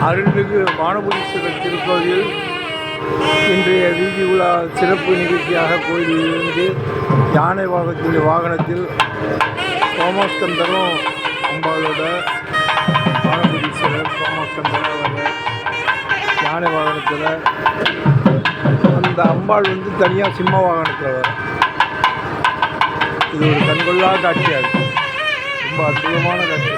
அருள்மிகு வானபுரீஸ்வரர் திருக்கோயில் இன்றைய வீதி உலா சிறப்பு நிகழ்ச்சியாக கோயிலிலிருந்து யானை வாகனத்தில் சோமஸ்கந்தரும் அம்பாளோட வானபுரீஸ்வரர் சோமஸ்கந்தரும் அவர் யானை வாகனத்தில், அந்த அம்பாள் தனியாக சிம்ம வாகனத்தில் வரும். இது ஒரு கண்கொள்ளா காட்சியாக இருக்குது. ரொம்ப அற்புதமான காட்சி.